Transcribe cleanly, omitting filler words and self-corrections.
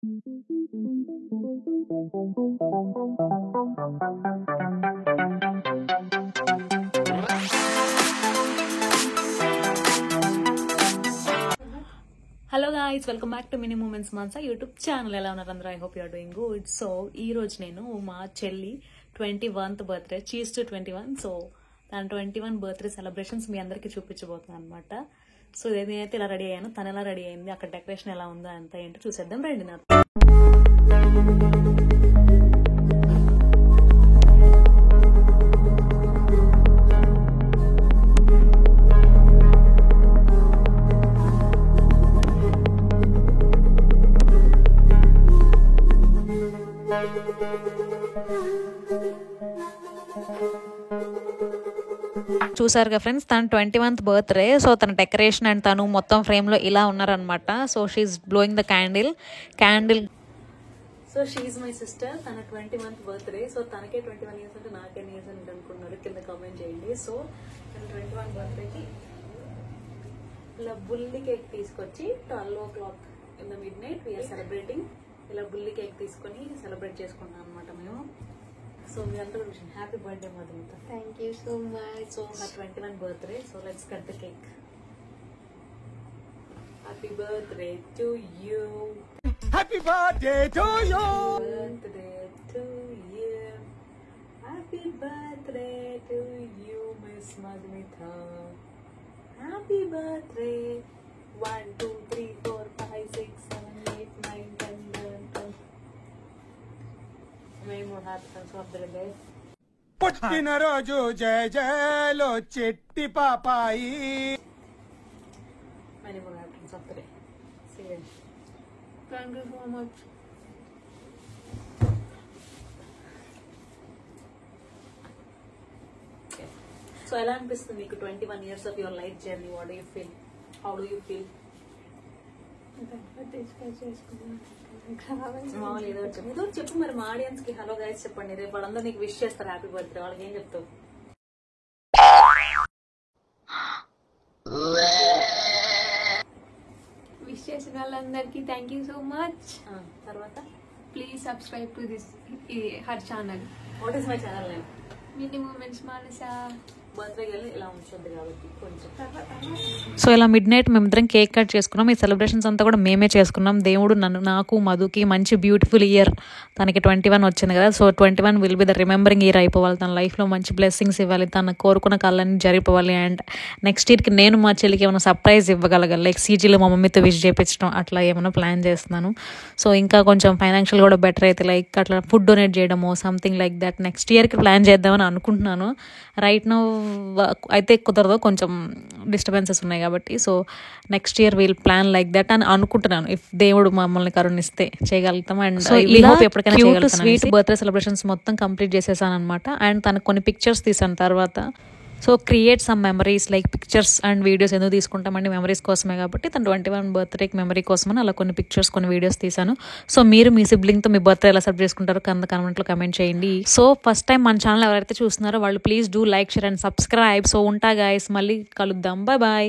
Hello guys, welcome back to mini moments Mansa YouTube channel. ఎలా ఉన్నారు అందరూ? I hope you are doing good. So ఈ రోజు నేను మా చెల్లి 21th birthday, cheese to 21. So తన 21 బర్త్డే సెలబ్రేషన్స్ మీ అందరికీ చూపించబోతున్నాను అనమాట. సో నేనైతే ఇలా రెడీ అయ్యాను, తను ఎలా రెడీ అయింది, అక్కడ డెకరేషన్ ఎలా ఉందో అంతా ఏంటో చూసేద్దాం రండి. నాకు చూసారుగా ఫ్రెండ్స్, తన 21th బర్త్డే. సో తన డెకరేషన్ అండ్ తను మొత్తం ఫ్రేమ్లో ఇలా ఉన్నారనమాట. So she is blowing the candle. So she is my sister. తన 21th బర్త్డే. సో తనకే 21 years అంటే నాకే ఇయర్స్ అని అనుకున్నారు, కింద కామెంట్ చేయండి. సో తన 21 బర్త్డేకి ఇలా బుల్లి కేక్ తీసుకొచ్చి 12 o'clock in the midnight we are celebrating. ఇలా బుల్లి కేక్ తీసుకొని సెలబ్రేట్ చేసుకుంటాం అనమాట మేము. సో మీ అందరూ happy birthday Madhumita. Thank you so much. So నా 21 birthday. So let's cut the cake. Happy birthday to you. Happy birthday to you. Birthday to you. Happy birthday to you miss Madhumita. Happy birthday. 1 2 3 4 5 6 7 8 9 10 11 12. Many more happy returns of the day. పుట్టినరోజు జయ జయలో చెట్టి పాపాయి. Many more happy returns of the day. See you. Thank you so much. Okay. So ఎలా అనిపిస్తుంది మీకు 21 years of your life journey? What do you feel? How do you feel? మామూలు ఏదో చెప్పు మరి. మా ఆడియన్స్ కి హలో గైస్ చెప్పండి. రేపు వాళ్ళందరూ నీకు విష్ చేస్తారు హ్యాపీ బర్త్డే. వాళ్ళకి ఏం చెప్తావు? విష్ చేసిన వాళ్ళందరికీ థ్యాంక్ యూ సో మచ్. తర్వాత please subscribe to this her channel. What is my channel name? Mini moments Manasa. Birthday వెళ్ళి ఇలా ఉంటుంది కాబట్టి కొంచెం. సో ఇలా మిడ్ నైట్ మేమిద్దరం కేక్ కట్ చేసుకున్నాం. ఈ సెలబ్రేషన్స్ అంతా కూడా మేమే చేసుకున్నాం. దేవుడు నాకు మధుకి మంచి బ్యూటిఫుల్ ఇయర్, తనకి 21 వచ్చింది కదా. So 21 will be the remembering year అయిపోవాలి. తన లైఫ్లో మంచి బ్లెస్సింగ్స్ ఇవ్వాలి, తను కోరుకున్న కళ్ళని జరిపోవాలి. అండ్ నెక్స్ట్ ఇయర్కి నేను మా చెల్లికి ఏమైనా సర్ప్రైజ్ ఇవ్వగలగాలి, లైక్ సీజీలో మా మమ్మీతో విష్ చేయించడం అట్లా ఏమైనా ప్లాన్ చేస్తున్నాను. సో ఇంకా కొంచెం ఫైనాన్షియల్ కూడా బెటర్ అయితే లైక్ అట్లా ఫుడ్ డొనేట్ చేయడమో సంథింగ్ లైక్ దట్ నెక్స్ట్ ఇయర్కి ప్లాన్ చేద్దామని అనుకుంటున్నాను. రైట్ నౌ అయితే కుదరదు, కొంచెం డిస్టర్బెన్సెస్ ఉన్నాయి కాబట్టి. So next year we'll plan like that అని అనుకుంటున్నాను. ఇఫ్ దేవుడు మమ్మల్ని కరుణిస్తే చేయగలుగుతాం. అండ్ సో ఇలా ఎప్పటికైనా చేయగలుగుతాం. స్వీట్ బర్త్డే సెలబ్రేషన్స్ మొత్తం కంప్లీట్ చేసేసాను అనమాట. అండ్ తనకు కొన్ని పిక్చర్స్ తీసాను తర్వాత. So create some memories like pictures and videos ఎందుకు తీసుకుంటామండి? మెమరీస్ కోసమే కాబట్టి. తన 21 బర్త్డేకి మెమరీ కోసమని అలా కొన్ని పిక్చర్స్ కొన్ని వీడియోస్ తీసాను. సో మీరు మీ సిబ్లింగ్తో మీ బర్త్డే ఎలా సెలబ్రేట్ చేసుకుంటారో కామెంట్లో కమెంట్ చేయండి. సో ఫస్ట్ టైం మన ఛానల్ ఎవరైతే చూస్తున్నారో వాళ్ళు please do like, share and subscribe. So ఉంటా గైస్, మళ్ళీ కలుద్దాం. Bye bye.